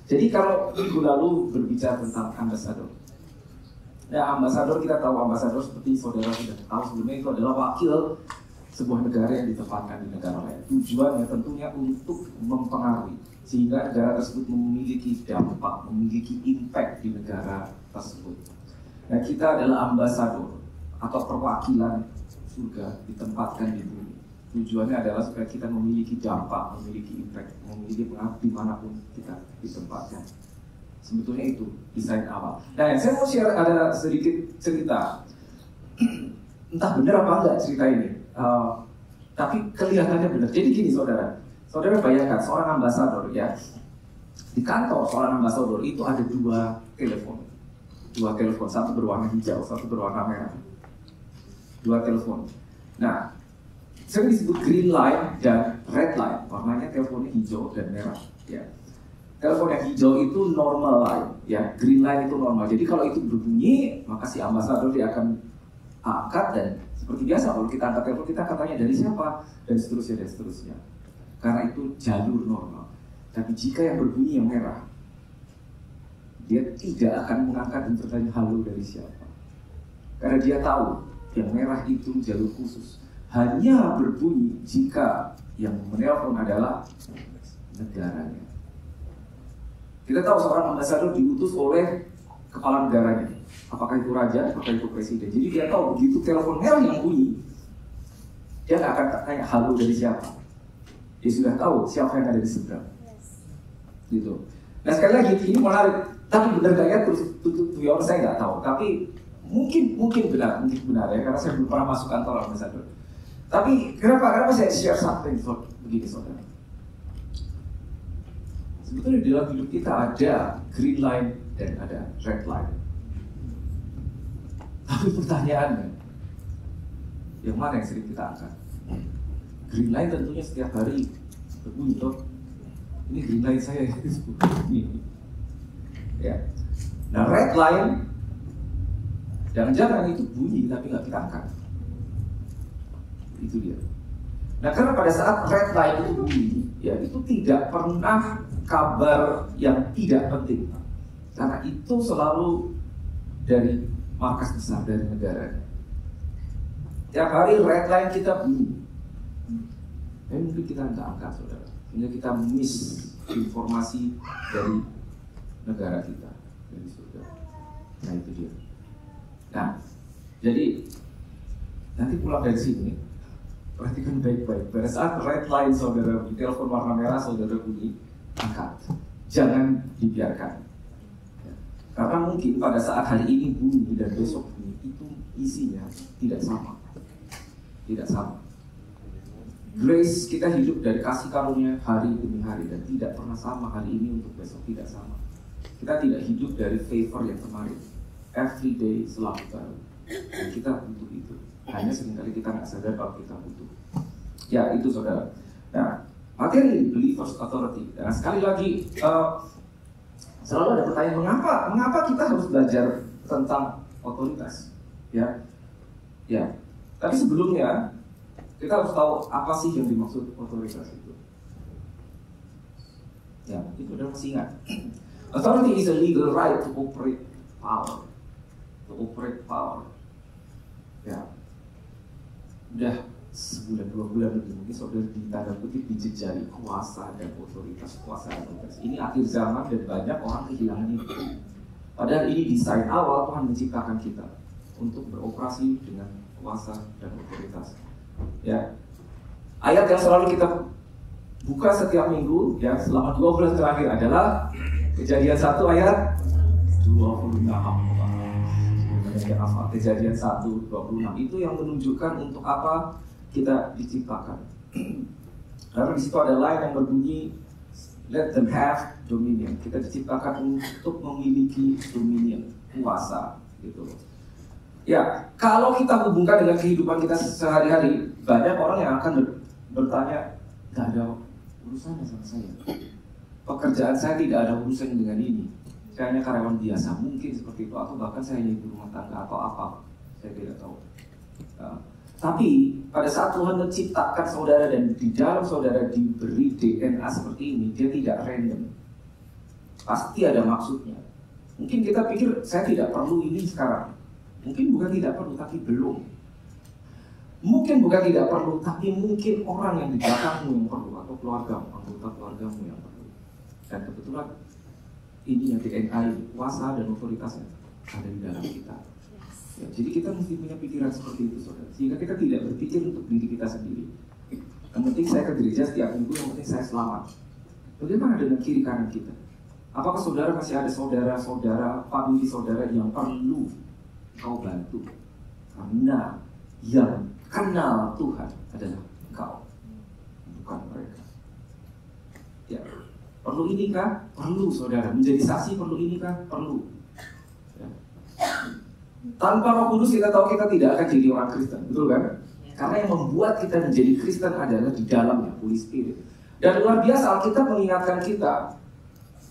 Jadi kalau minggu lalu berbicara tentang ambasador. Nah, ambasador kita tahu ambasador seperti saudara sudah tahu sebelumnya itu adalah wakil sebuah negara yang ditempatkan di negara lain. Tujuannya tentunya untuk mempengaruhi sehingga negara tersebut memiliki dampak, memiliki impact di negara tersebut. Nah, kita adalah ambasador atau perwakilan surga ditempatkan di bumi. Tujuannya adalah supaya kita memiliki dampak, memiliki impact, memiliki pengaruh dimanapun kita ditempatkan. Sebetulnya itu desain awal. Nah, saya mau share ada sedikit cerita. Entah benar apa enggak cerita ini, tapi kelihatannya benar. Jadi gini saudara bayangkan seorang ambasador ya, di kantor seorang ambasador itu ada dua telepon, satu berwarna hijau, satu berwarna merah, dua telepon. Nah, sering disebut green line dan red line, warnanya teleponnya hijau dan merah. Ya. Telepon yang hijau itu normal line, ya, green line itu normal. Jadi kalau itu berbunyi, maka si ambasador dia akan angkat dan seperti biasa kalau kita angkat telepon kita akan tanya dari siapa dan seterusnya. Karena itu jalur normal. Tapi jika yang berbunyi yang merah, dia tidak akan mengangkat dan bertanya halo dari siapa. Karena dia tahu yang merah itu jalur khusus. Hanya berbunyi jika yang menelpon adalah negaranya. Kita tahu seorang ambasador diutus oleh kepala negaranya. Apakah itu raja, apakah itu presiden. Jadi dia tahu begitu telepon merah yang bunyi, dia nggak akan tanya halo dari siapa. Dia sudah tahu siapa yang ada di seberang. Gitu. Nah sekali lagi ini menarik. Tapi benar gak ya terus saya nggak tahu. Tapi mungkin benar ya karena saya belum pernah masuk kantor ambasador. Tapi kenapa saya share something begini saudara? Sebetulnya di dalam hidup kita ada green line dan ada red line. Tapi pertanyaannya, yang mana yang sering kita angkat? Green line tentunya setiap hari berbunyi toh. Ini green line saya ini. Ya. Nah red line, jangan-jangan itu bunyi tapi nggak kita angkat. Itu dia. Nah karena pada saat red line itu bunyi, ya itu tidak pernah kabar yang tidak penting. Karena itu selalu dari markas besar dari negara. Tiap hari red line kita bunyi. Mungkin kita nggak angkat saudara. Sehingga kita miss informasi dari negara kita, dari saudara. Nah itu dia. Nah, jadi nanti pulang dari sini perhatikan baik-baik. Pada saat red line saudara, di telepon warna merah saudara bunyi, angkat. Jangan dibiarkan. Karena mungkin pada saat hari ini bunyi dan besok bunyi, itu isinya tidak sama. Tidak sama. Grace kita hidup dari kasih karunia hari demi hari dan tidak pernah sama hari ini untuk besok, tidak sama. Kita tidak hidup dari favor yang kemarin. Every day selalu baru. Dan kita butuh itu. Hanya seringkali kita nggak sadar kalau kita butuh. Ya itu saudara. Nah, materi believers authority. Nah sekali lagi selalu ada pertanyaan mengapa kita harus belajar tentang otoritas? Ya. Tapi sebelumnya kita harus tahu apa sih yang dimaksud otoritas itu. Ya, itu udah masih ingat. Authority is a legal right to operate power. To operate power. Ya. Udah sebulan 2 bulan lebih mungkin saudara ditanda kutip dijejali kuasa dan otoritas. Ini akhir zaman dan banyak orang kehilangan itu. Padahal ini desain awal Tuhan menciptakan kita untuk beroperasi dengan kuasa dan otoritas. Ya, ayat yang selalu kita buka setiap minggu ya selama 2 bulan terakhir adalah Kejadian 1 ayat 26. Kejadian 1:26 itu yang menunjukkan untuk apa kita diciptakan. Karena di situ ada line yang berbunyi let them have dominion. Kita diciptakan untuk memiliki dominion, kuasa gitu. Ya, kalau kita hubungkan dengan kehidupan kita sehari-hari, banyak orang yang akan bertanya, nggak ada urusannya sama saya. Pekerjaan saya tidak ada urusan dengan ini. Saya hanya karyawan biasa, mungkin seperti itu, atau bahkan saya hanya ibu rumah tangga atau apa, saya tidak tahu. Tapi pada saat Tuhan menciptakan saudara dan di dalam saudara diberi DNA seperti ini, dia tidak random. Pasti ada maksudnya. Mungkin kita pikir saya tidak perlu ini sekarang. Mungkin bukan tidak perlu, tapi belum. Mungkin bukan tidak perlu, tapi mungkin orang yang di belakangmu yang perlu, atau keluargamu, anggota keluargamu yang perlu. Dan kebetulan ini yang DNA, kuasa dan otoritasnya ada di dalam kita. Ya, jadi kita mesti punya pikiran seperti itu, saudara. Sehingga kita tidak berpikir untuk diri kita sendiri. Yang penting saya ke gereja setiap minggu, yang penting saya selamat. Bagaimana dengan kiri kanan kita? Apakah saudara masih ada saudara-saudara, famili saudara yang perlu kau bantu? Karena yang kenal Tuhan adalah engkau, bukan mereka. Ya, perlu ini kah? Perlu, saudara. Menjadi saksi perlu ini kah? Perlu. Ya. Tanpa Roh Kudus kita tahu kita tidak akan jadi orang Kristen, betul kan? Karena yang membuat kita menjadi Kristen adalah di dalamnya Holy Spirit. Dan luar biasa Alkitab mengingatkan kita,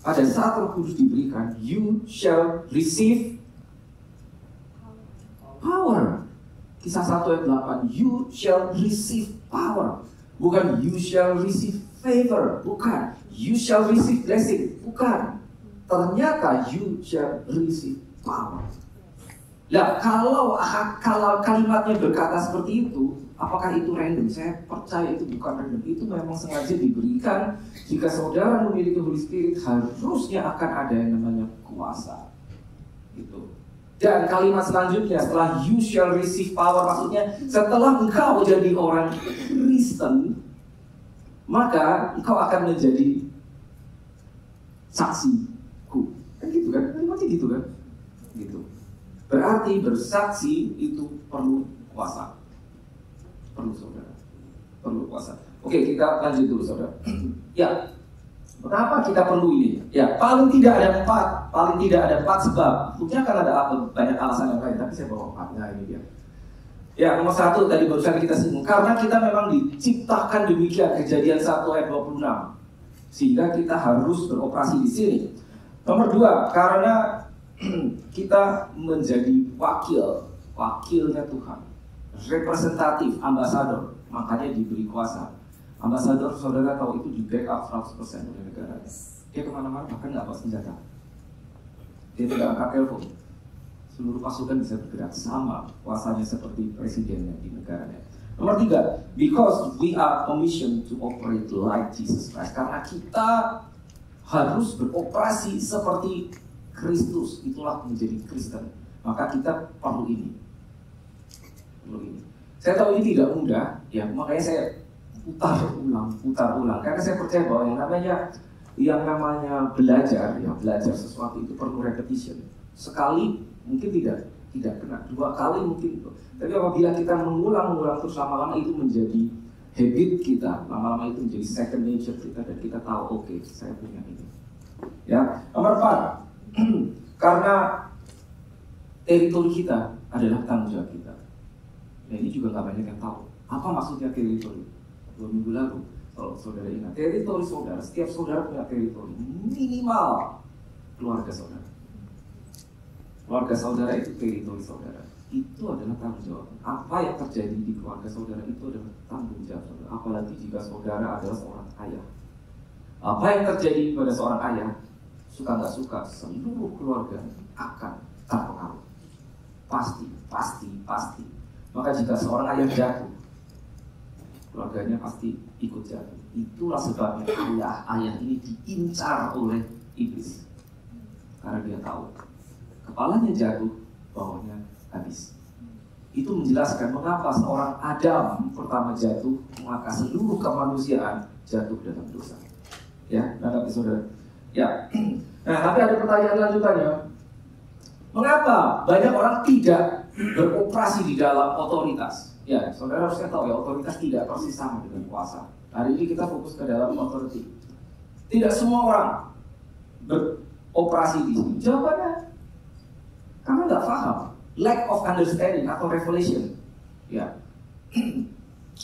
pada saat Roh Kudus diberikan, you shall receive power. Kisah 1 ayat 8, you shall receive power. Bukan you shall receive favor, bukan. You shall receive blessing, bukan. Ternyata you shall receive power. Nah, kalau kalimatnya berkata seperti itu, apakah itu random? Saya percaya itu bukan random. Itu memang sengaja diberikan. Jika saudara memiliki Holy Spirit, harusnya akan ada yang namanya kuasa. Gitu. Dan kalimat selanjutnya, setelah you shall receive power, maksudnya setelah engkau jadi orang Kristen, maka engkau akan menjadi saksiku. Kan gitu kan? Kalimatnya gitu kan? Gitu. Berarti bersaksi itu perlu kuasa. Perlu, saudara. Perlu kuasa. Oke, kita lanjut dulu, saudara. Ya, kenapa kita perlu ini? Ya, paling tidak ada empat sebab. Tentunya akan ada banyak alasan yang lain, tapi saya bawa 4. Nah, ini dia. Ya, nomor 1 tadi barusan kita singgung. Karena kita memang diciptakan demikian, Kejadian 1 ayat 26. Sehingga kita harus beroperasi di sini. Nomor 2, karena kita menjadi wakilnya Tuhan, representatif, ambasador, makanya diberi kuasa. Ambasador, saudara tahu itu di backup 100% oleh negara. Dia kemana-mana bahkan nggak bawa senjata, dia tidak angkat telepon, seluruh pasukan bisa bergerak, sama kuasanya seperti presidennya di negaranya. Nomor 3, because we are commissioned to operate like Jesus Christ, karena kita harus beroperasi seperti Kristus, itulah menjadi Kristen. Maka kita perlu ini. Saya tahu ini tidak mudah, ya, makanya saya putar ulang. Karena saya percaya bahwa yang namanya belajar sesuatu itu perlu repetition. Sekali mungkin tidak kena, 2 kali mungkin. Tapi apabila kita mengulang terus, lama-lama itu menjadi habit kita, lama-lama itu menjadi second nature kita, dan kita tahu, oke, saya punya ini. Ya, nomor 4. Karena teritori kita adalah tanggung jawab kita. Nah, ini juga nggak banyak yang tahu. Apa maksudnya teritori? 2 minggu lalu, kalau saudara ingat, teritori saudara, setiap saudara punya teritori. Minimal keluarga saudara. Keluarga saudara itu teritori saudara. Itu adalah tanggung jawab. Apa yang terjadi di keluarga saudara itu adalah tanggung jawab saudara. Apalagi jika saudara adalah seorang ayah. Apa yang terjadi pada seorang ayah, suka nggak suka, seluruh keluarga akan terpengaruh. Pasti. Maka jika seorang ayah jatuh, keluarganya pasti ikut jatuh. Itulah sebabnya ayah ini diincar oleh iblis. Karena dia tahu, kepalanya jatuh, bawahnya habis. Itu menjelaskan mengapa seorang Adam pertama jatuh, maka seluruh kemanusiaan jatuh dalam dosa. Ya, nangkap saudara. Ya, nah tapi ada pertanyaan lanjutannya. Mengapa banyak orang tidak beroperasi di dalam otoritas? Ya, saudara harusnya tahu ya, otoritas tidak persis sama dengan kuasa. Hari ini kita fokus ke dalam otoritas. Tidak semua orang beroperasi di sini. Jawabannya, karena nggak paham, lack of understanding atau revelation. Ya,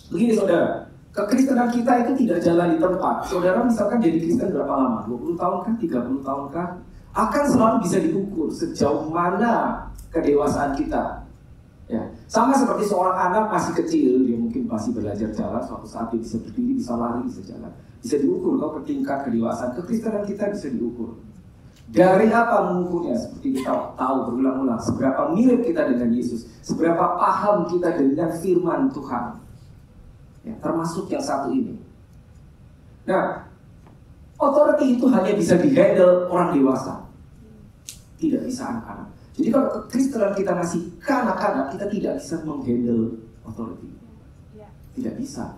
begini saudara. Kekristenan kita itu tidak jalan di tempat. Saudara misalkan jadi Kristen berapa lama? 20 tahun kah? 30 tahun kah? Akan selalu bisa diukur sejauh mana kedewasaan kita. Ya, sama seperti seorang anak masih kecil, dia mungkin masih belajar jalan, suatu saat dia bisa berdiri, bisa lari, bisa jalan. Bisa diukur kalau ke tingkat kedewasaan. Kekristenan kita bisa diukur. Dari apa mengukurnya? Seperti kita tahu berulang-ulang, seberapa mirip kita dengan Yesus, seberapa paham kita dengan firman Tuhan. Ya, termasuk yang satu ini. Nah, authority itu hanya bisa dihandle orang dewasa, tidak bisa anak-anak. Jadi kalau kekristenan kita masih kanak-kanak, kita tidak bisa menghandle authority. Tidak bisa.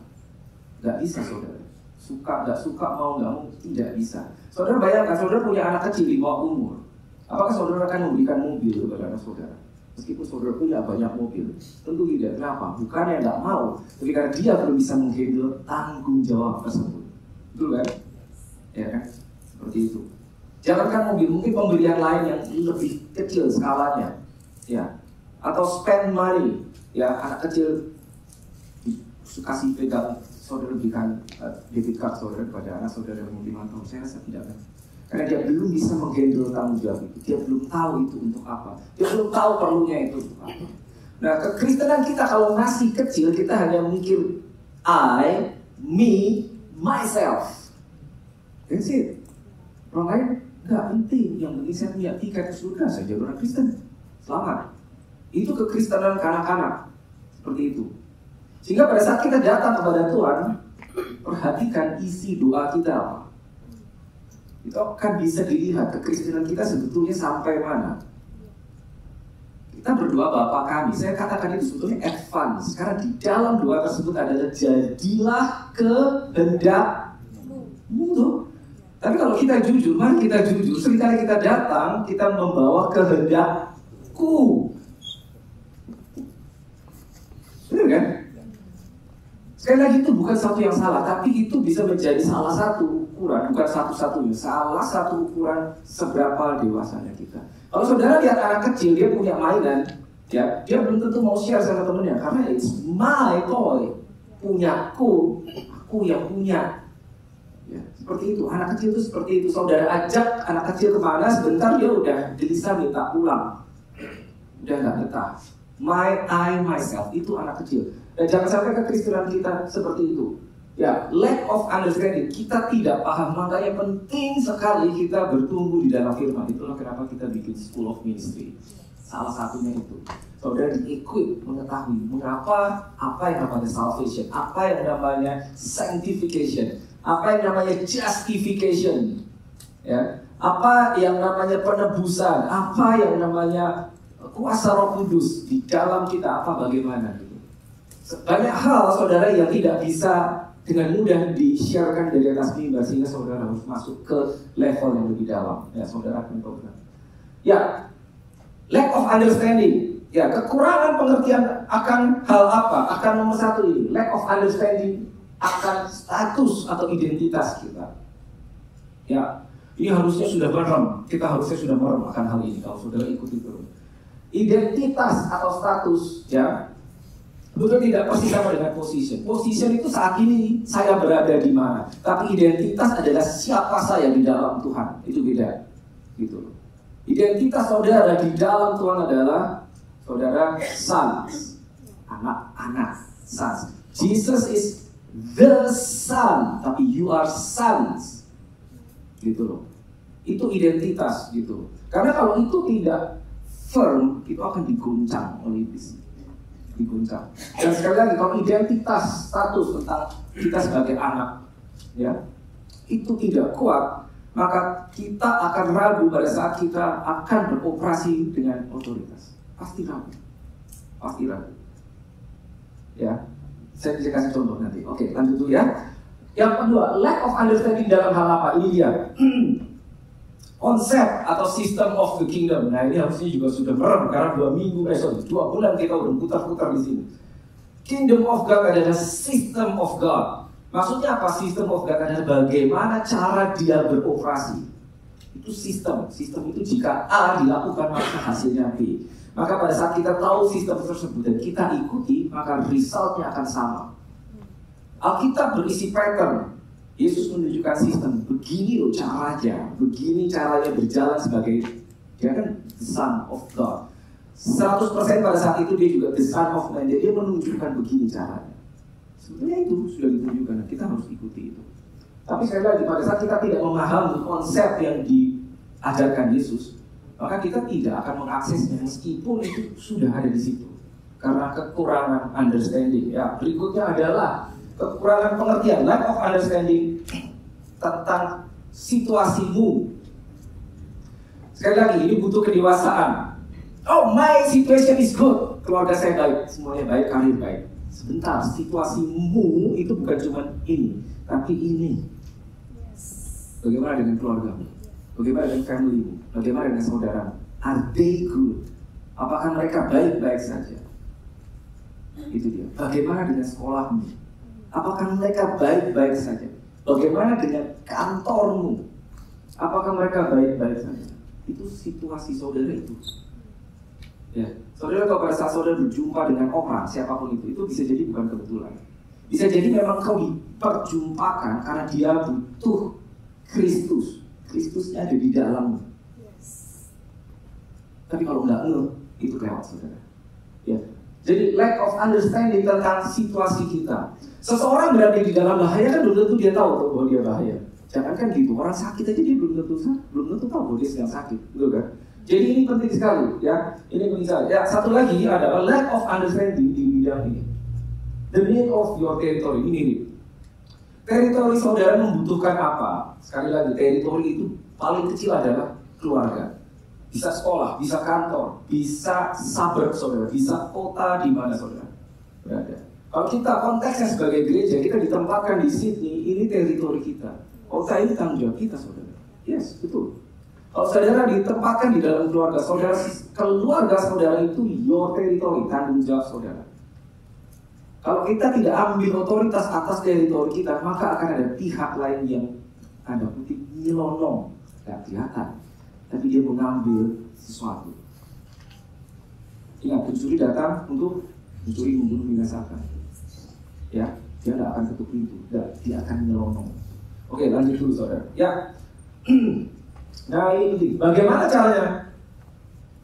Nggak bisa, saudara. Suka, nggak suka, mau, nggak mau, tidak bisa. Saudara bayangkan, saudara punya anak kecil di bawah umur. Apakah saudara akan memberikan mobil kepada anak saudara? Meskipun saudara punya banyak mobil, tentu tidak. Kenapa? Bukannya nggak mau, tapi karena dia belum bisa menghandle tanggung jawab tersebut. Betul kan? Ya kan? Seperti itu. Jangankan mobil, mungkin pembelian lain yang lebih kecil skalanya, ya. Atau spend money, ya, anak kecil kasih pegang, saudara berikan debit card saudara kepada anak saudara yang 5 tahun. Saya rasa tidak kan? Karena dia belum bisa menghandle tanggung jawab itu. Dia belum tahu itu untuk apa. Dia belum tahu perlunya itu untuk apa. Nah, kekristenan kita kalau masih kecil, kita hanya mikir I, me, myself. That's it. Orang lain nggak penting. Yang penting saya punya tiket ke surga, saya jadi orang Kristen. Selamat. Itu kekristenan kanak-kanak. Seperti itu. Sehingga pada saat kita datang kepada Tuhan, perhatikan isi doa kita apa. Itu akan bisa dilihat kekristenan kita sebetulnya sampai mana. Kita berdoa Bapa kami, saya katakan itu sebetulnya advance. Karena di dalam doa tersebut adalah jadilah kehendakmu. Tapi kalau kita jujur, mari kita jujur. Seringkali kita datang, kita membawa kehendakku. Benar kan? Sekali lagi itu bukan satu yang salah, tapi itu bisa menjadi salah satu ukuran, bukan satu-satunya, salah satu ukuran seberapa dewasanya kita. Kalau saudara lihat anak kecil, dia punya mainan, ya, dia belum tentu mau share sama temennya, karena it's my toy, punyaku, aku yang punya. Ya, seperti itu, anak kecil itu seperti itu. Saudara ajak anak kecil kemana, sebentar dia udah gelisah minta pulang, udah nggak betah. My, I, myself, itu anak kecil. Dan jangan sampai kekristenan kita seperti itu. Ya, lack of understanding, kita tidak paham. Makanya penting sekali kita bertumbuh di dalam firman. Itulah kenapa kita bikin School of Ministry. Salah satunya itu. Saudara di-equip mengetahui mengapa, apa yang namanya salvation, apa yang namanya sanctification, apa yang namanya justification, ya, apa yang namanya penebusan, apa yang namanya kuasa Roh Kudus di dalam kita, apa bagaimana gitu. Banyak hal saudara yang tidak bisa dengan mudah di-sharekan dari atas mimbar, sehingga saudara harus masuk ke level yang lebih dalam. Ya, saudara akan tahu. Ya, lack of understanding. Ya, kekurangan pengertian akan hal apa? Akan nomor satu ini, lack of understanding akan status atau identitas kita. Ya, ini harusnya sudah merem. Kita harusnya sudah merem akan hal ini kalau saudara ikuti terus. Identitas atau status, ya, betul tidak pasti sama dengan position. Position itu saat ini saya berada di mana. Tapi identitas adalah siapa saya di dalam Tuhan. Itu beda, gitu. Identitas saudara di dalam Tuhan adalah saudara sons, anak-anak sons. Jesus is the son, tapi you are sons, gitu loh. Itu identitas, gitu. Karena kalau itu tidak firm, itu akan diguncang oleh iblis. Diguncang. Dan sekali lagi, kalau identitas status tentang kita sebagai anak, ya, itu tidak kuat, maka kita akan ragu pada saat kita akan beroperasi dengan otoritas. Pasti ragu. Pasti ragu. Ya, saya bisa kasih contoh nanti. Oke, lanjut dulu ya. Yang kedua, lack of understanding dalam hal apa? Ini dia. Konsep atau system of the kingdom. Nah, ini harusnya juga sudah merem karena 2 bulan kita udah putar-putar di sini. Kingdom of God adalah system of God. Maksudnya apa? System of God adalah bagaimana cara dia beroperasi. Itu sistem. Sistem itu jika A dilakukan maka hasilnya B. Maka pada saat kita tahu sistem tersebut dan kita ikuti, maka resultnya akan sama. Alkitab berisi pattern. Yesus menunjukkan sistem, begini loh caranya, begini caranya berjalan sebagai, dia kan the Son of God. 100% pada saat itu dia juga the Son of Man, dia menunjukkan begini caranya. Sebenarnya itu sudah ditunjukkan, kita harus ikuti itu. Tapi sekali lagi, pada saat kita tidak memahami konsep yang ajarkan Yesus, maka kita tidak akan mengaksesnya meskipun itu sudah ada di situ. Karena kekurangan understanding. Ya, berikutnya adalah kekurangan pengertian, lack of understanding tentang situasimu. Sekali lagi, ini butuh kedewasaan. Oh, my situation is good. Keluarga saya baik, semuanya baik, karir baik. Sebentar, situasimu itu bukan cuma ini, tapi ini. Bagaimana dengan keluargamu? Bagaimana dengan family-mu? Bagaimana dengan saudara? Are they good? Apakah mereka baik-baik saja? Itu dia. Bagaimana dengan sekolahmu? Apakah mereka baik-baik saja? Bagaimana dengan kantormu? Apakah mereka baik-baik saja? Itu situasi saudara itu. Ya, saudara kalau pada saat saudara berjumpa dengan orang siapapun itu bisa jadi bukan kebetulan. Bisa jadi memang kau diperjumpakan karena dia butuh Kristus. Kristusnya ada di dalammu. Tapi kalau nggak itu lewat saudara. Ya. Jadi lack of understanding tentang situasi kita. Seseorang berada di dalam bahaya kan belum tentu dia tahu bahwa dia bahaya. Jangan kan gitu, orang sakit aja dia belum tentu tahu bahwa dia sedang sakit, betul kan? Jadi ini penting sekali, ya. Ini penting sekali. Ya, satu lagi adalah lack of understanding di bidang ini. The need of your territory ini. Teritori saudara membutuhkan apa? Sekali lagi, teritori itu paling kecil adalah keluarga. Bisa sekolah, bisa kantor, bisa suburb saudara, bisa kota di mana saudara berada. Kalau kita konteksnya sebagai gereja, kita ditempatkan di Sydney, ini teritori kita. Kota ini tanggung jawab kita saudara. Yes, betul. Kalau saudara ditempatkan di dalam keluarga saudara itu your territory, tanggung jawab saudara. Kalau kita tidak ambil otoritas atas teritori kita, maka akan ada pihak lain yang tanda kutip nyelonong, tidak kelihatan, tapi dia mengambil sesuatu. Ingat, pencuri datang untuk mencuri, membunuh, membinasakan. Ya, dia tidak akan ketuk pintu, dia akan nyelonong. Oke, lanjut dulu saudara. Ya. Nah ini bagaimana caranya?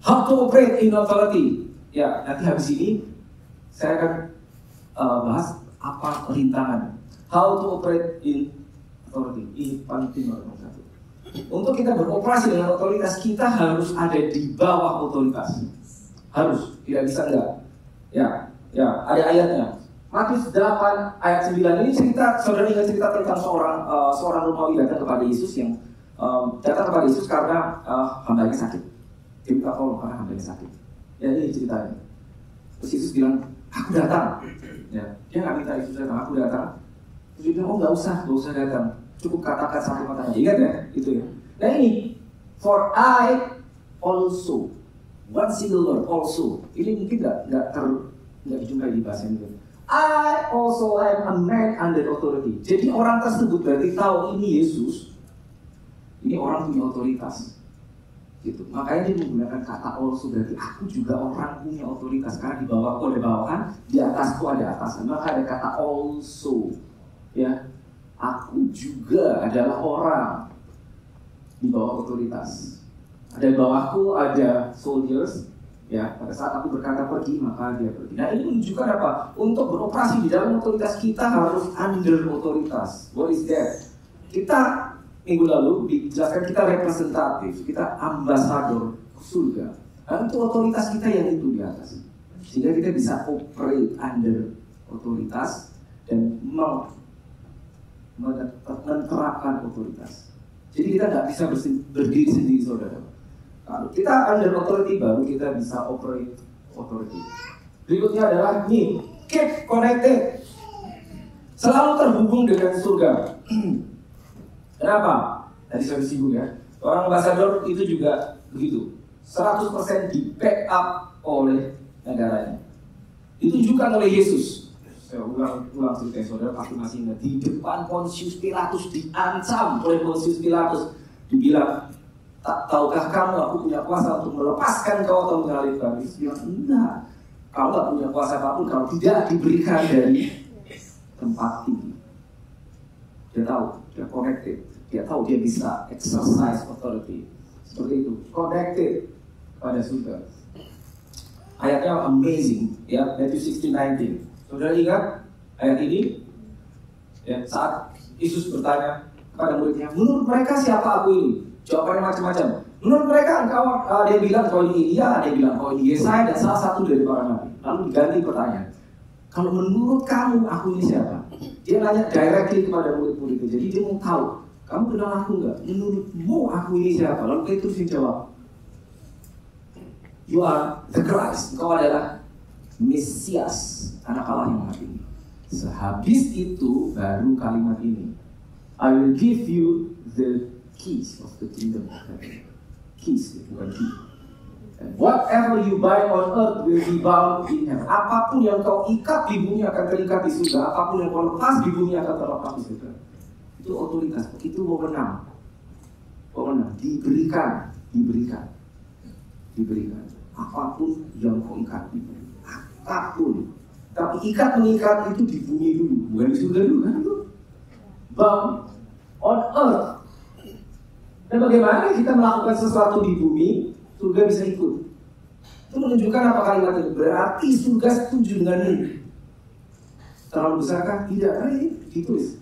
How to operate in authority. Ya, nanti habis ini saya akan bahas apa rintangan. How to operate in authority. Ini penting nomor satu. Untuk kita beroperasi dengan otoritas, kita harus ada di bawah otoritas. Harus, tidak bisa enggak. Ya, ada ayatnya. Matius 8 ayat 9 ini cerita, saudara ingat cerita tentang seorang Romawi datang kepada Yesus yang datang kepada Yesus karena hambanya sakit. Dia minta tolong karena hambanya sakit. Ya ini ceritanya. Terus Yesus bilang, aku datang. Ya, dia nggak minta Yesus datang, aku datang. Terus dia bilang, oh nggak usah datang. Cukup katakan satu katanya. Ingat ya, itu ya. Nah ini, for I also, one single word also. Ini mungkin nggak dijumpai di bahasa Inggris. I also am a man under authority. Jadi orang tersebut berarti tahu ini Yesus. Ini orang punya otoritas, gitu. Makanya dia menggunakan kata also, berarti aku juga orang punya otoritas. Karena di bawahku ada bawahan, di atasku ada atasan. Maka ada kata also, ya. Aku juga adalah orang di bawah otoritas. Ada bawahku ada soldiers, ya. Pada saat aku berkata pergi, maka dia pergi. Nah ini menunjukkan apa? Untuk beroperasi di dalam otoritas kita harus under otoritas. What is that? Kita minggu lalu dijelaskan kita representatif, kita ambasador surga. Dan itu otoritas kita yang itu di atas. Sehingga kita bisa operate under otoritas dan menerapkan otoritas. Jadi kita nggak bisa berdiri sendiri saudara. Kalau kita under authority baru kita bisa operate authority. Berikutnya adalah nih, keep connected. Selalu terhubung dengan surga. Kenapa? Tadi saya singgung ya. Orang ambasador itu juga begitu. 100% di backup oleh negaranya. Ditunjukkan oleh Yesus. Saya ulang cerita saudara pasti masih ingat. Di depan Pontius Pilatus diancam oleh Pontius Pilatus. Dibilang, tak tahukah kamu aku punya kuasa untuk melepaskan kau atau mengalihkan? Yesus bilang, enggak. Kau nggak punya kuasa apapun kalau tidak diberikan dari tempat tinggi. Dia tahu, dia connected. Dia tahu dia bisa exercise authority. Seperti itu, connected pada surga. Ayatnya amazing, ya, Matthew 16:19. Saudara ingat ayat ini? Ya, saat Yesus bertanya kepada muridnya, menurut mereka siapa aku ini? Jawabannya macam-macam. Menurut mereka dia bilang kau ini Elia, dia bilang kau ini Yesaya dan salah satu dari para nabi. Lalu diganti pertanyaan, kalau menurut kamu aku ini siapa? Dia nanya directly kepada murid-murid itu. Jadi dia mau tahu, kamu kenal aku nggak? Menurutmu aku ini siapa? Lalu Petrus jawab, you are the Christ. Engkau adalah Mesias, anak Allah yang mati. Sehabis itu baru kalimat ini, I will give you the keys of the kingdom of heaven. Keys, bukan key. And whatever you bind on earth will be bound in heaven. Apapun yang kau ikat di bumi akan terikat di surga. Apapun yang kau lepas di bumi akan terlepas di surga. Itu otoritas, itu wewenang. Wewenang, diberikan. Apapun yang kau ikat di bumi, apapun. Tapi ikat mengikat itu di bumi dulu, bukan di surga dulu kan itu. Bound on earth. Dan bagaimana kita melakukan sesuatu di bumi, surga bisa ikut. Itu menunjukkan apa kalimat itu? Berarti surga setuju dengan ini. Terlalu besarkah? Tidak, ini ditulis.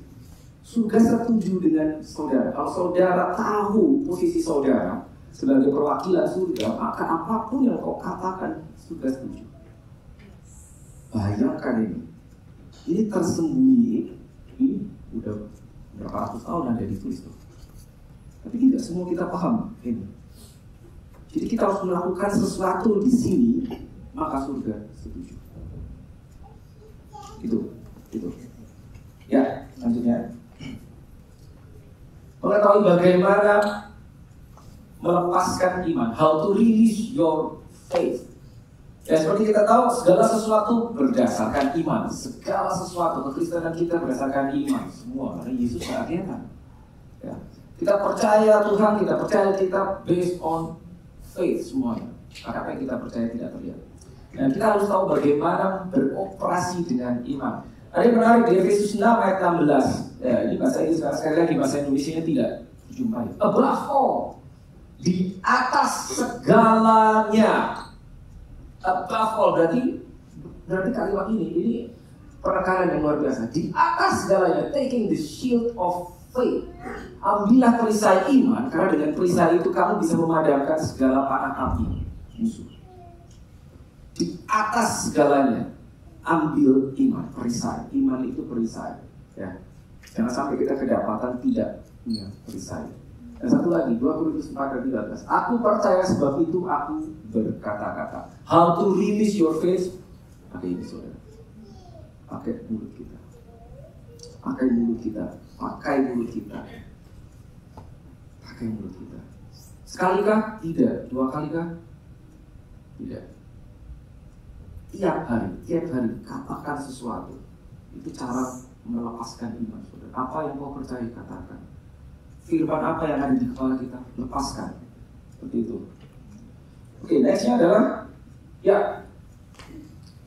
Surga setuju dengan saudara. Kalau saudara tahu posisi saudara sebagai perwakilan surga, maka apapun yang kau katakan, surga setuju. Bayangkan ini. Ini tersembunyi. Ini udah berapa ratus tahun ada ditulis tuh. Tapi tidak semua kita paham ini. Jadi kita harus melakukan sesuatu di sini, maka surga setuju. Itu. Ya, selanjutnya. Mengetahui bagaimana melepaskan iman. How to release your faith. Ya, seperti kita tahu, segala sesuatu berdasarkan iman. Segala sesuatu, kekristenan kita berdasarkan iman. Semua, karena Yesus keakhirnya. Ya. Kita percaya Tuhan, kita percaya kita based on faith semuanya. Karena apa yang kita percaya tidak terlihat. Dan kita harus tahu bagaimana beroperasi dengan iman. Ada yang menarik di Efesus 6 ayat 16. Ya, ini bahasa Inggris, sekali lagi bahasa Indonesia tidak dijumpai. Above all, di atas segalanya. Above all berarti kalimat ini penekanan yang luar biasa. Di atas segalanya, taking the shield of faith. Ambillah perisai iman, karena dengan perisai itu kamu bisa memadamkan segala panah api musuh. Di atas segalanya, ambil iman, perisai. Iman itu perisai. Ya. Jangan sampai kita kedapatan tidak punya perisai. Dan satu lagi, 2 Korintus 4:13. Aku percaya sebab itu aku berkata-kata. How to release your faith? Pakai ini saudara. Pakai mulut kita. Pakai mulut kita. Sekali kah? Tidak. 2 kali kah? Tidak. Tiap hari katakan sesuatu. Itu cara melepaskan iman, saudara. Apa yang kau percaya katakan. Firman apa yang ada di kepala kita, lepaskan. Seperti itu. Oke, nextnya adalah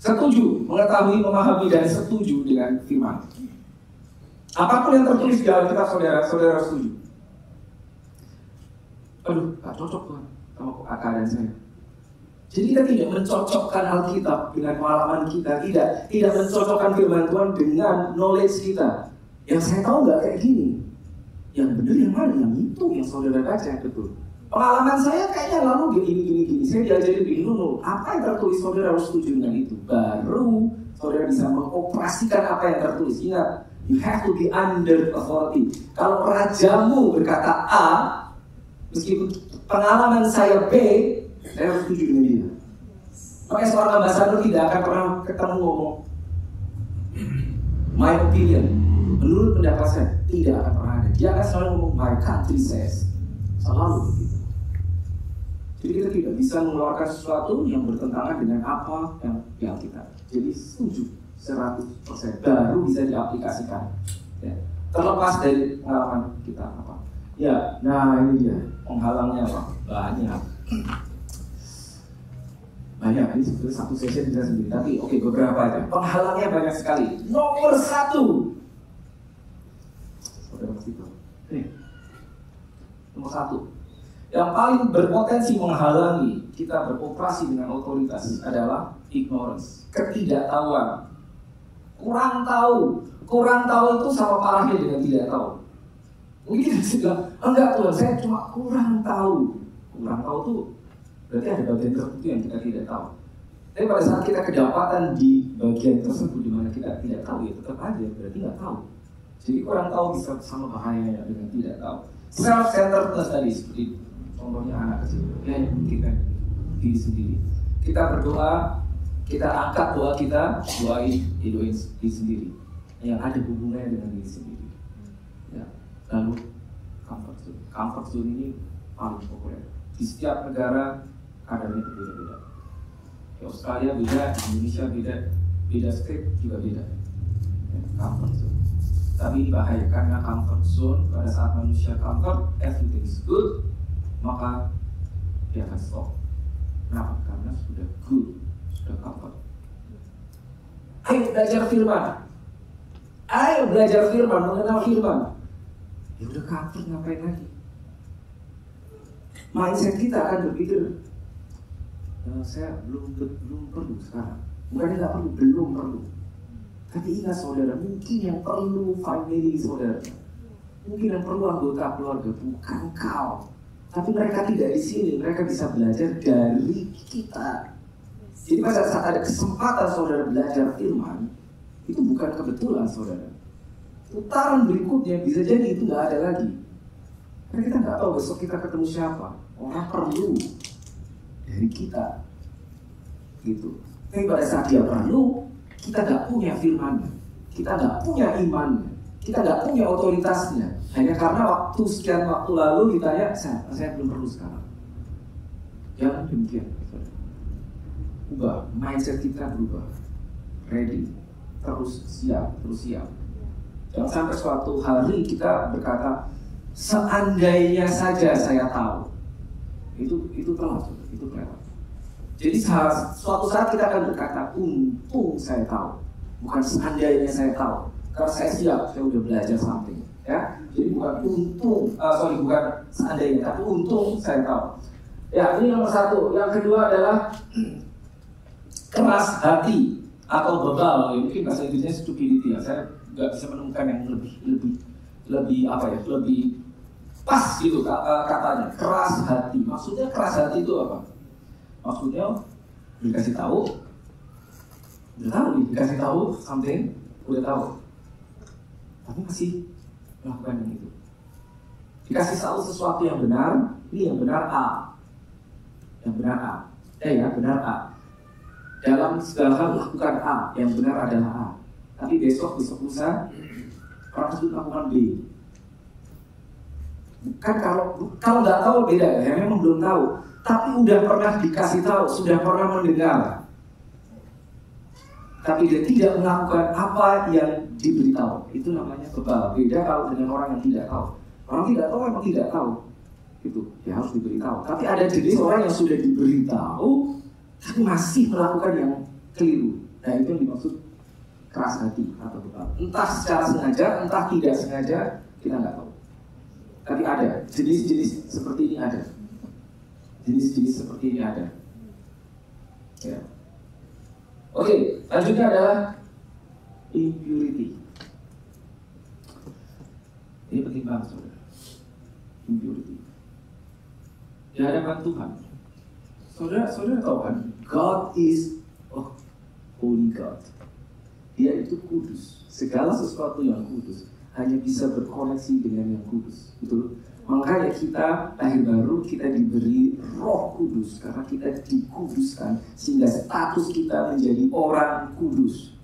setuju, mengetahui, memahami dan setuju dengan firman. Apapun yang tertulis di Alkitab, saudara setuju. Aduh, gak cocok Tuhan sama keadaan saya. Jadi kita tidak mencocokkan Alkitab dengan pengalaman kita, tidak mencocokkan firman Tuhan dengan knowledge kita. Yang saya tahu nggak kayak gini. Yang benar yang mana? Yang itu yang saudara baca, betul. Pengalaman saya kayaknya lalu gini. Saya diajarin begini dulu. Apa yang tertulis saudara harus setuju dengan itu. Baru saudara bisa mengoperasikan apa yang tertulis. Ingat, you have to be under authority. Kalau rajamu berkata A, meskipun pengalaman saya B, saya harus setuju dengan dia. Makanya seorang ambasador tidak akan pernah ketemu ngomong my opinion, menurut pendapat saya, tidak akan pernah ada. Dia akan selalu ngomong my country says. Selalu begitu. Jadi kita tidak bisa mengeluarkan sesuatu yang bertentangan dengan apa yang kita. Jadi setuju 100% baru bisa diaplikasikan. Ya. Terlepas dari pengalaman kita apa. Ya, nah ini dia penghalangnya apa? Banyak, ini sebetulnya satu sesi bisa sendiri. Tapi oke, beberapa aja. Penghalangnya banyak sekali. Nomor 1. Saudara pasti tahu. Nomor 1. Yang paling berpotensi menghalangi kita beroperasi dengan otoritas adalah ignorance, ketidaktahuan. Kurang tahu itu sama parahnya dengan tidak tahu. Mungkin kita bilang, enggak Tuhan, saya cuma kurang tahu. kurang tahu tuh berarti ada bagian tertentu yang kita tidak tahu. Tapi pada saat kita kedapatan di bagian tersebut di mana kita tidak tahu, ya tetap aja berarti nggak tahu. Jadi kurang tahu bisa sama bahayanya dengan tidak tahu. Self-centeredness tadi seperti contohnya anak kecil, dia hanya memikirkan diri sendiri. Kita berdoa, kita angkat doa kita, doain diri sendiri yang ada hubungannya dengan diri sendiri. Ya, lalu comfort zone ini paling populer di setiap negara, kadarnya berbeda-beda. Di Australia beda, di Indonesia beda state juga beda. Ya, comfort zone. Tapi ini bahaya karena comfort zone pada saat manusia comfort, everything is good, maka dia akan stop. Kenapa? Karena sudah good, sudah comfort. Ayo belajar firman. Ayo belajar firman, mengenal firman. Ya udah comfort, ngapain lagi? Mindset kita akan berpikir, saya belum perlu sekarang. Bukannya nggak perlu, belum perlu. Tapi ingat saudara, mungkin yang perlu family saudara, mungkin yang perlu anggota keluarga, bukan kau. Tapi mereka tidak di sini, mereka bisa belajar dari kita. Jadi pada saat ada kesempatan saudara belajar firman, itu bukan kebetulan saudara. Putaran berikutnya bisa jadi itu nggak ada lagi. Karena kita nggak tahu besok kita ketemu siapa. Orang perlu dari kita, gitu. Tapi pada saat dia perlu, kita nggak punya firman-Nya, kita nggak punya iman-Nya, kita nggak punya otoritasnya. Hanya karena sekian waktu lalu ditanya, saya belum perlu sekarang. Jangan demikian. Ubah, mindset kita berubah. Ready, terus siap. Jangan sampai suatu hari kita berkata, seandainya saja saya tahu. Itu telat, itu kelewat. Jadi suatu saat kita akan berkata, untung saya tahu, bukan seandainya saya tahu. Karena saya siap, saya udah belajar something. Ya, jadi bukan seandainya, tapi untung saya tahu. Ya, ini nomor satu. Yang kedua adalah keras hati atau bebal. Ya, mungkin bahasa Inggrisnya stupidity. Ya. Saya nggak bisa menemukan yang lebih pas gitu katanya. Keras hati. Maksudnya keras hati itu apa? Maksudnya dikasih tahu, dikasih tahu something, udah tahu, tapi masih melakukan yang itu. Dikasih tahu sesuatu yang benar, ini yang benar A, benar A. Dalam segala hal lakukan A, yang benar adalah A. Tapi besok lusa orang tersebut melakukan B. Bukan kalau nggak tahu beda ya, memang belum tahu. Tapi udah pernah dikasih tahu, sudah pernah mendengar. Tapi dia tidak melakukan apa yang diberitahu. Itu namanya bebal. Beda kalau dengan orang yang tidak tahu. Orang tidak tahu memang tidak tahu. Itu ya harus diberitahu. Tapi ada jenis orang yang sudah diberitahu, tapi masih melakukan yang keliru. Nah itu yang dimaksud keras hati atau bebal. Entah secara sengaja, entah tidak sengaja, kita nggak tahu. Tapi ada jenis-jenis seperti ini ada. Jenis-jenis seperti ini ada. Ya. Oke, lanjutnya adalah impurity. Ini penting banget, saudara. Impurity. Di hadapan Tuhan. Saudara tahu kan? God is holy God. Dia itu kudus. Segala sesuatu yang kudus hanya bisa berkoneksi dengan yang kudus. Betul? Makanya kita lahir baru, kita diberi Roh Kudus karena kita dikuduskan sehingga status kita menjadi orang kudus.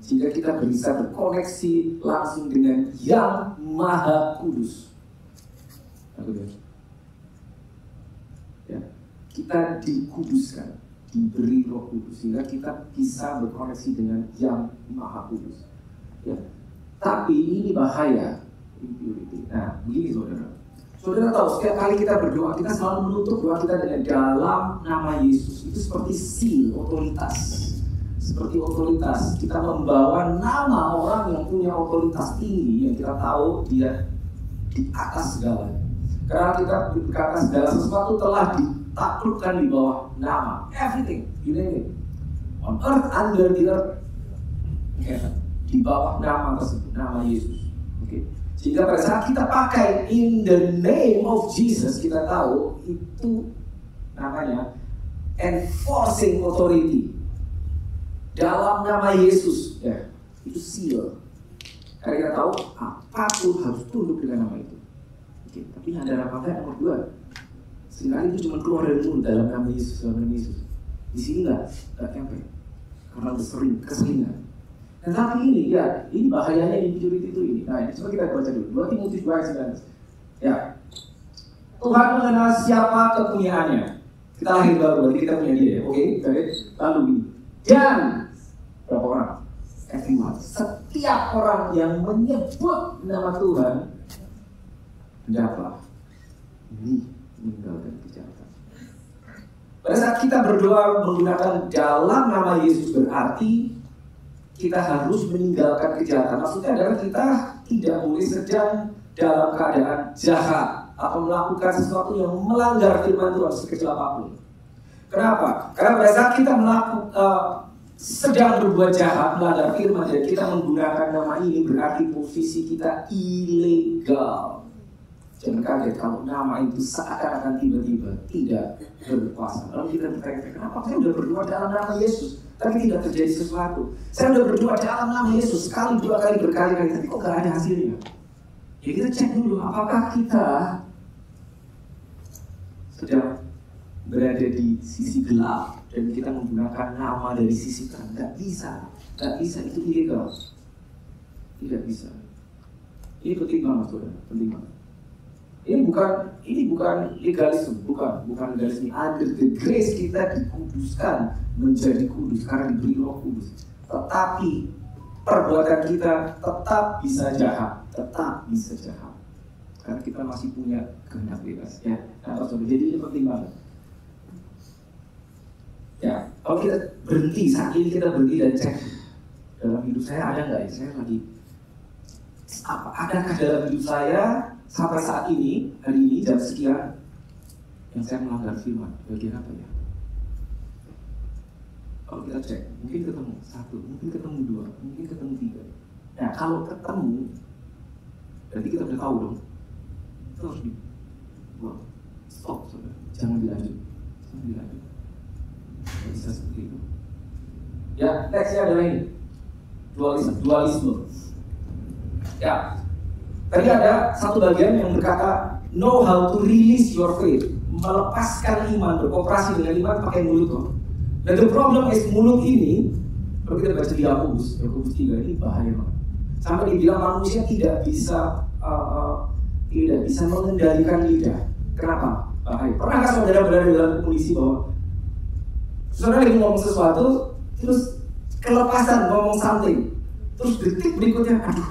Sehingga kita bisa berkoneksi langsung dengan Yang Maha Kudus. Ya, kita dikuduskan, diberi Roh Kudus sehingga kita bisa berkoneksi dengan Yang Maha Kudus. Ya. Tapi ini bahaya. Impurity. Nah, begini saudara tahu setiap kali kita berdoa, kita selalu menutup doa kita dengan dalam nama Yesus. Itu seperti seal, otoritas. Seperti otoritas, kita membawa nama orang yang punya otoritas tinggi, yang kita tahu dia di atas segalanya. Karena kita berkata segala sesuatu telah ditaklukkan di bawah nama. Everything, you name it. On earth, under the earth. Di bawah nama tersebut, nama Yesus. Okay. Sehingga pada saat kita pakai in the name of Jesus, kita tahu itu namanya enforcing authority. Dalam nama Yesus, ya, itu seal. Karena kita tahu apapun harus tunduk dengan nama itu. Oke, tapi yang ada apa enggak? Nomor 2, seringkali itu cuma keluar dari mulut dalam nama Yesus, dalam nama Yesus. Di sini nggak nyampe, karena udah keseringan. Dan tapi ini, ya, ini bahayanya impurity itu ini. Nah, ini coba kita baca dulu. 2 Timotius 2 ayat 19. Ya, Tuhan mengenal siapa kepunyaannya. Kita lahir baru, berarti kita punya dia. Oke, lalu ini. Dan berapa orang? Everyone. Setiap orang yang menyebut nama Tuhan, hendaklah meninggalkan kejahatan. Pada saat kita berdoa menggunakan dalam nama Yesus, berarti kita harus meninggalkan kejahatan. Maksudnya adalah kita tidak boleh sedang dalam keadaan jahat atau melakukan sesuatu yang melanggar firman Tuhan sekecil apapun. Kenapa? Karena pada saat kita sedang berbuat jahat, melanggar firman, dan kita menggunakan nama ini, berarti posisi kita ilegal. Jangan kaget kalau nama itu seakan-akan tiba-tiba tidak berkuasa. Lalu kita bertanya, kenapa saya sudah berdoa dalam nama Yesus, tapi tidak terjadi sesuatu? Saya sudah berdoa dalam nama Yesus sekali, 2 kali, berkali-kali, tapi kok gak ada hasilnya? Ya kita cek dulu, apakah kita sedang berada di sisi gelap dan kita menggunakan nama dari sisi terang? Gak bisa, itu ilegal. Tidak bisa. Ini penting banget, saudara, penting banget. Ini bukan legalisme, bukan legalisme. Under the grace kita dikuduskan menjadi kudus karena diberi Roh Kudus. Tetapi perbuatan kita tetap bisa jahat, karena kita masih punya kehendak bebas. Ya, nah, jadi ini penting banget. Ya, kalau kita berhenti saat ini, kita berhenti dan cek dalam hidup saya ada nggak ya? Saya lagi adakah dalam hidup saya sampai saat ini, hari ini, jam sekian, yang saya melanggar firman, bagian apa ya? Kalau kita cek, mungkin ketemu 1, mungkin ketemu 2, mungkin ketemu 3. Nah, kalau ketemu, berarti kita udah tahu dong. Itu harus dibuang. Stop, saudara. Jangan dilanjut. Tidak bisa seperti itu. Ya, nextnya adalah ini. Dualisme. Ya. Tadi ada satu bagian yang berkata know how to release your faith, melepaskan iman, berkooperasi dengan iman pakai mulut kok. Dan the problem is mulut ini, kalau kita baca di Yakobus 3 ini bahaya banget. Sampai dibilang manusia tidak bisa mengendalikan lidah. Kenapa? Bahaya. Pernahkah saudara berada dalam kondisi bahwa saudara lagi ngomong sesuatu, terus kelepasan ngomong something, terus detik berikutnya, aduh,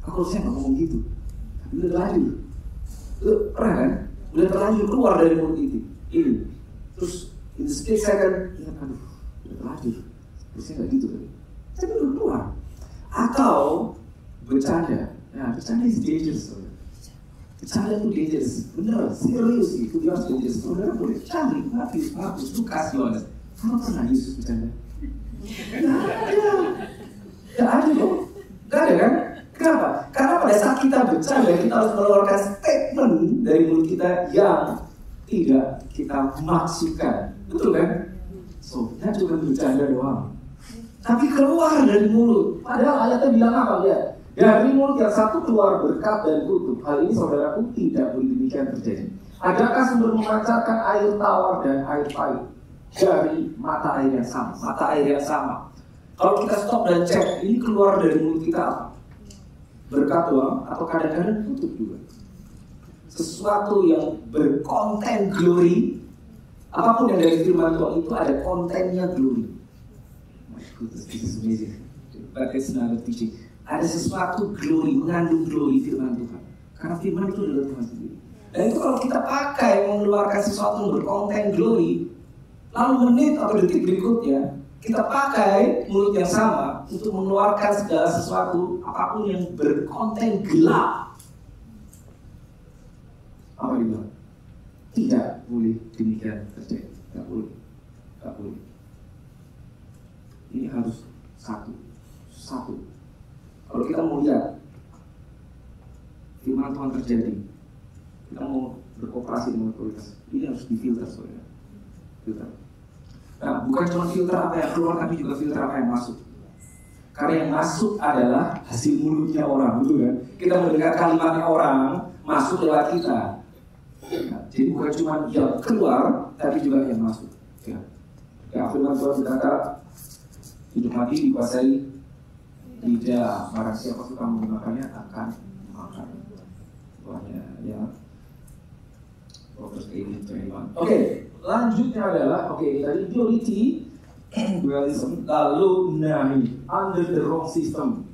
aku harusnya nggak ngomong gitu, tapi udah terlanjur. Pernah kan? Udah terlanjur keluar dari mulut itu. Ini, terus in the split second, ya aduh, udah terlanjur. Harusnya nggak gitu kan? Tapi udah keluar. Atau bercanda. Nah, bercanda is dangerous. Bercanda itu dangerous. Bener, serius itu dia harus dangerous. Saudara boleh cari, Markus, Lukas, Yohanes. Kamu pernah Yesus bercanda? Gak ada dong. Gak ada kan? Kenapa? Karena pada saat kita bercanda, kita harus mengeluarkan statement dari mulut kita yang tidak kita maksudkan. Betul kan? So, kita cuma bercanda doang, tapi keluar dari mulut. Padahal ayatnya bilang apa? Ya, dari mulut yang satu keluar berkat dan kutuk. Hal ini saudaraku tidak boleh demikian terjadi. Adakah sumber memancarkan air tawar dan air pahit dari mata air yang sama? Kalau kita stop dan cek, ini keluar dari mulut kita apa? Berkat doang atau kadang-kadang kutuk juga. Sesuatu yang berkonten glory, apapun yang dari firman Tuhan itu ada kontennya glory. My goodness, this is amazing. But it's not a teaching. Ada sesuatu glory, mengandung glory firman Tuhan. Karena firman itu adalah Tuhan sendiri. Dan itu kalau kita pakai mengeluarkan sesuatu yang berkonten glory, lalu menit atau detik berikutnya kita pakai mulut yang sama untuk mengeluarkan segala sesuatu apapun yang berkonten gelap. Apa itu? Tidak boleh demikian terjadi. Tidak boleh. Ini harus satu. Kalau kita mau lihat firman Tuhan terjadi, kita mau berkooperasi dengan otoritas, ini harus difilter saudara. Filter. Nah, bukan cuma filter apa yang keluar, tapi juga filter apa yang masuk. Karena yang masuk adalah hasil mulutnya orang, betul kan? Kita mendengar kalimatnya orang masuk lewat kita. Nah, jadi bukan cuma yang keluar, tapi juga yang masuk. Ya, firman Tuhan berkata, hidup mati dikuasai lidah, barang siapa suka menggunakannya akan makan. Tuhannya, ya. Oke, lanjutnya adalah tadi duality, dualism, lalu nahi, under the wrong system.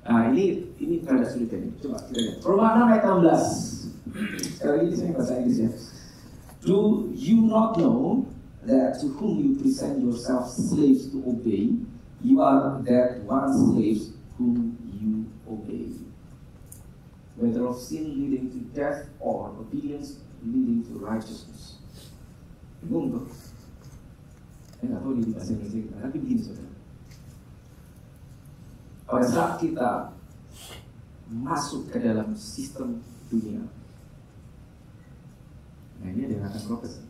Nah ini agak sulit ini. Coba kita lihat. Roma 6 ayat 16. Sekali lagi saya bahasa Inggris ya. Do you not know that to whom you present yourself slaves to obey, you are that one slave whom you obey. Whether of sin leading to death or obedience leading to righteousness. Bingung tuh? Saya nggak tahu di bahasa Indonesia, tapi begini saudara. Pada saat kita masuk ke dalam sistem dunia, nah ini ada yang akan protes.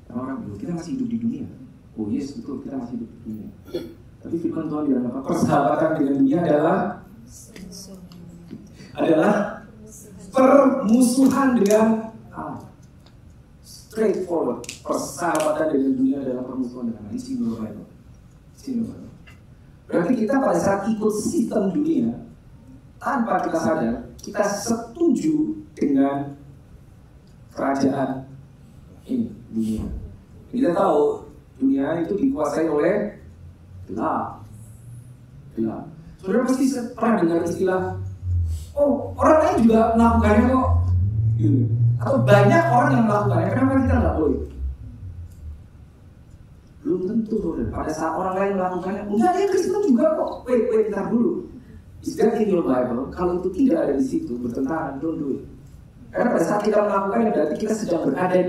Karena orang bilang, kita masih hidup di dunia. Oh yes, betul, kita masih hidup di dunia. Tapi firman Tuhan bilang apa? Persahabatan dengan dunia adalah permusuhan dengan Allah. Straightforward. Persahabatan dengan dunia adalah permusuhan dengan Allah. Istimewa. Berarti kita pada saat ikut sistem dunia, tanpa kita sadar, kita setuju dengan kerajaan ini, dunia. Kita tahu dunia itu dikuasai oleh gelap. Saudara pasti pernah dengar istilah, oh, orang lain juga melakukannya kok. Atau banyak orang yang melakukannya, kenapa kita nggak boleh? Belum tentu saudara. Pada saat orang lain melakukannya, enggak, dia Kristen juga kok. Wait, bentar dulu. Is that in your Bible? Kalau itu tidak ada di situ, bertentangan, don't do it. Karena pada saat kita melakukannya, berarti kita sedang berada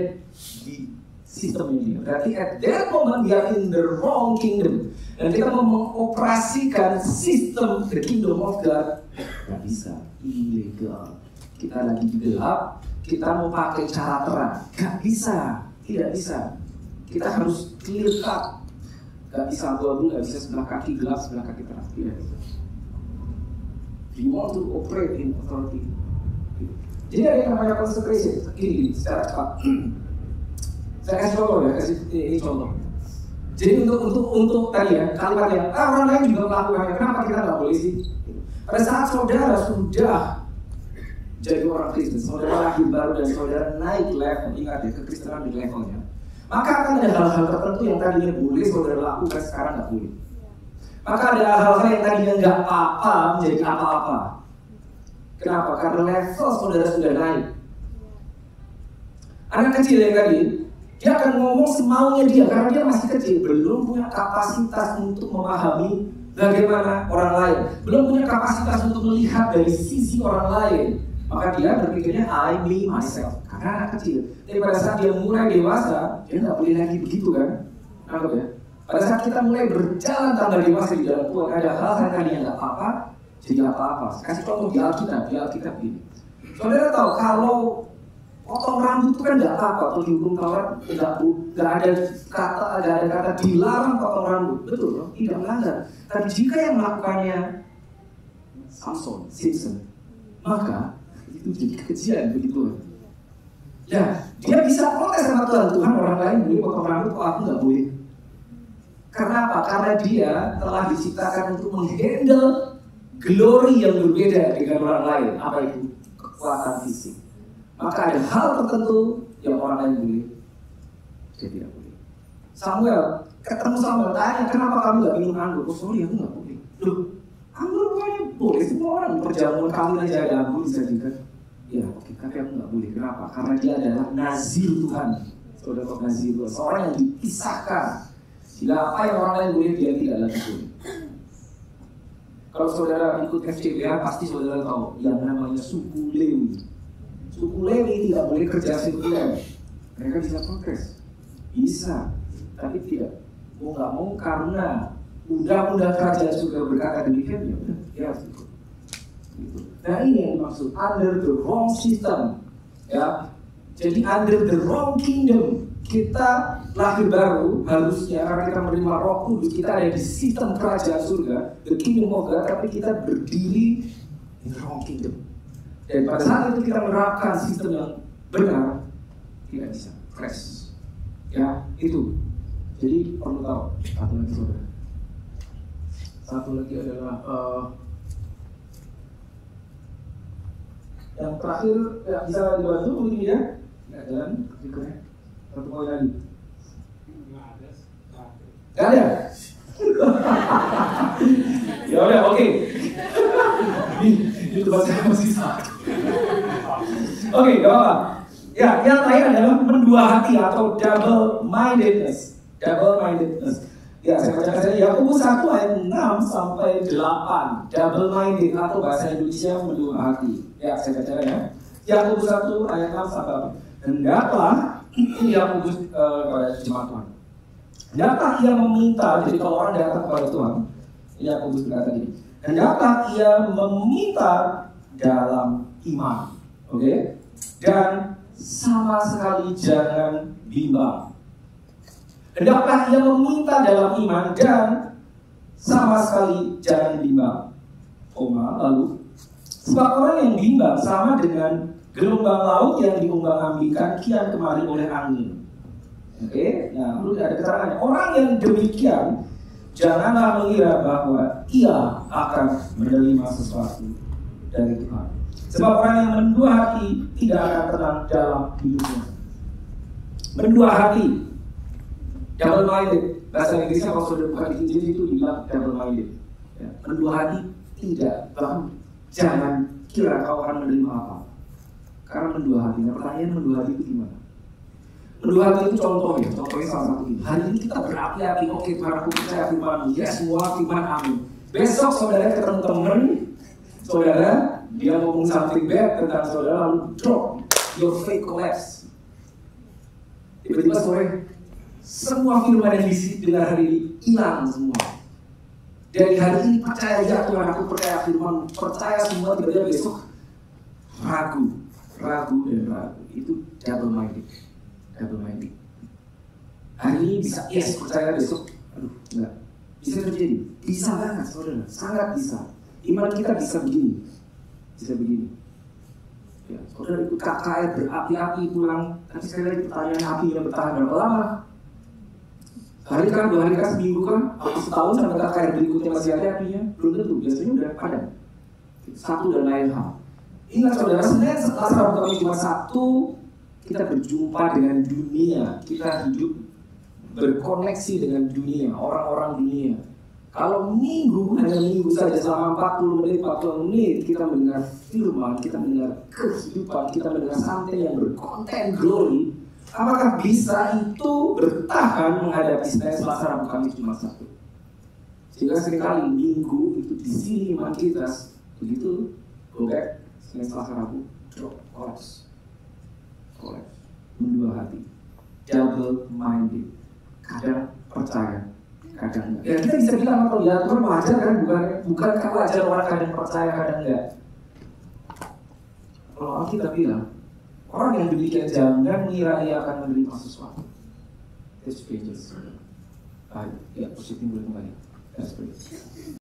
di sistem ini. Berarti at that moment we are in the wrong kingdom. Dan kita mau mengoperasikan sistem the kingdom of God. Gak bisa, ilegal. Kita lagi di gelap, kita mau pakai cara terang. Gak bisa, tidak bisa. Kita harus clear cut. Gak bisa abu-abu, gak bisa sebelah kaki gelap, sebelah kaki terang. Tidak bisa. You want to operate in authority. Jadi ada yang namanya consecration. Ini secara cepat. Saya kasih contoh ya, ini contoh. Jadi untuk tadi ya, kalimatnya, orang lain juga melakukannya, kenapa kita nggak boleh sih? Pada saat saudara sudah jadi orang Kristen, saudara lahir baru dan saudara naik level, ingat ya, kekristenan di levelnya, maka akan ada hal-hal tertentu yang tadinya boleh saudara lakukan, sekarang nggak boleh. Maka ada hal-hal yang tadinya nggak apa-apa menjadi apa-apa. Kenapa? Karena level saudara sudah naik. Anak kecil yang tadi, dia akan ngomong semaunya dia karena dia masih kecil, belum punya kapasitas untuk memahami bagaimana orang lain, belum punya kapasitas untuk melihat dari sisi orang lain. Maka dia berpikirnya I, me, myself. Karena anak kecil. Tapi pada saat dia mulai dewasa, dia nggak boleh lagi begitu kan? Anggap ya. Pada saat kita mulai berjalan tambah dewasa di dalam Tuhan, ada hal-hal tadi yang nggak apa-apa, jadi apa-apa. Kasih contoh di Alkitab ini. Saudara tahu kalau potong rambut itu kan nggak apa-apa, atau di hukum Taurat nggak ada kata dilarang potong rambut, betul? Tidak melanggar. Tapi jika yang melakukannya Simpson, maka itu jadi kekejian begitu. Ya, dia bisa protes sama Tuhan, orang lain boleh potong rambut, kok aku nggak boleh? Karena apa? Karena dia telah diciptakan untuk menghandle glory yang berbeda dengan orang lain. Apa itu? Kekuatan fisik. Maka ada hal tertentu yang orang lain boleh, dia tidak boleh. Samuel ketemu Samuel, tanya, kenapa kamu nggak minum anggur? Oh sorry, aku nggak boleh. Loh, anggur bukannya boleh, semua orang perjamuan kawin aja ada anggur disajikan. Ya oke, tapi aku nggak boleh. Kenapa? Karena dia adalah nazir Tuhan. Saudara nazir Tuhan, seorang yang dipisahkan. Bila apa yang orang lain boleh, dia tidak lagi boleh. Kalau saudara ikut FCBA, pasti saudara tahu yang namanya suku Lewi. Suku Lewi tidak boleh kerja sekuler. Mereka bisa protes, bisa, tapi tidak. Mau nggak mau karena undang-undang kerajaan sudah berkata demikian, ya harus ikut. Gitu. Nah ini yang dimaksud under the wrong system, ya. Jadi under the wrong kingdom. Kita lahir baru harusnya karena kita menerima Roh Kudus, kita ada di sistem kerajaan surga, the kingdom of God, tapi kita berdiri in the wrong kingdom. Dan pada saat itu kita menerapkan sistem yang benar, tidak bisa crash. Ya, itu. Jadi perlu tahu. Satu lagi saudara. Satu lagi adalah yang terakhir ya, bisa dibantu mungkin ya. Ya, jalan berikutnya. Satu poin lagi. Gak ada. Ya udah, oke. Itu bahasa masih sah. Oke, gak apa-apa. Ya, yang terakhir adalah mendua hati atau double mindedness. Double mindedness. Ya, saya bacakan saja Yakobus 1 ayat 6 sampai 8. Double minded atau bahasa Indonesia mendua hati. Ya, saya bacakan ya. Yakobus 1 ayat 6 sampai 8. Hendaklah Yakobus kepada jemaat Tuhan. Hendaklah ia meminta, jadi kalau orang datang kepada Tuhan, Yakobus berkata ini. Hendaklah ia meminta dalam iman, oke? Dan sama sekali jangan bimbang. Hendaklah ia meminta dalam iman dan sama sekali jangan bimbang. Lalu, sebab orang yang bimbang sama dengan gelombang laut yang diumbang-ambingkan kian kemari oleh angin. Oke, nah lalu ada keterangannya. Orang yang demikian janganlah mengira bahwa ia akan menerima sesuatu dari Tuhan. Sebab orang yang mendua hati tidak akan tenang dalam hidupnya. Mendua hati, double minded. Bahasa Inggrisnya kalau sudah bukan di Injil itu dibilang double minded. Ya, mendua hati tidak, bahkan jangan kira kau akan menerima apa. Karena mendua hati. Nah pertanyaan mendua hati itu gimana? Mendua hati itu contohnya salah satu ini. Hari ini kita berapi-api, oke Tuhan aku percaya firman-Mu, ya semua firman amin. Besok saudara ketemu teman, saudara dia ngomong something bad tentang saudara lalu drop, your faith collapse. Tiba-tiba sore semua firman yang didengar hari ini hilang semua. Dari hari ini percaya ya Tuhan aku percaya firman, percaya semua, tiba-tiba besok ragu dan ragu. Itu double minded. Hari ini bisa yes percaya, besok aduh enggak. Bisa terjadi, bisa banget saudara, sangat bisa. Iman kita bisa begini. Ya, saudara ikut KKR berapi-api pulang, tapi sekali lagi pertanyaan apinya bertahan berapa lama? Hari kan, 2 hari kan, seminggu kan, atau setahun sampai KKR berikutnya masih ada apinya? Belum tentu, biasanya udah padam. Satu dan lain hal. Ingat saudara, sebenarnya setelah Rabu Kamis cuma satu, kita berjumpa dengan dunia, kita hidup berkoneksi dengan dunia, orang-orang dunia. Kalau minggu, hanya minggu saja selama 40 menit kita mendengar firman, kita mendengar kehidupan, kita mendengar santai yang berkonten glory, apakah bisa itu bertahan menghadapi Selasa, Rabu, Kamis cuma satu? Sehingga seringkali minggu itu di sini iman kita begitu, go back, Selasa, Rabu, drop, collapse, mendua hati, double minded, kadang percaya, kadang enggak. Ya kita bisa bilang atau ya Tuhan wajar kan, bukan wajar orang kadang percaya kadang enggak. Kalau Alkitab bilang orang yang demikian jangan mengira ia akan menerima sesuatu. It's dangerous. Ya, positif boleh kembali. That's great.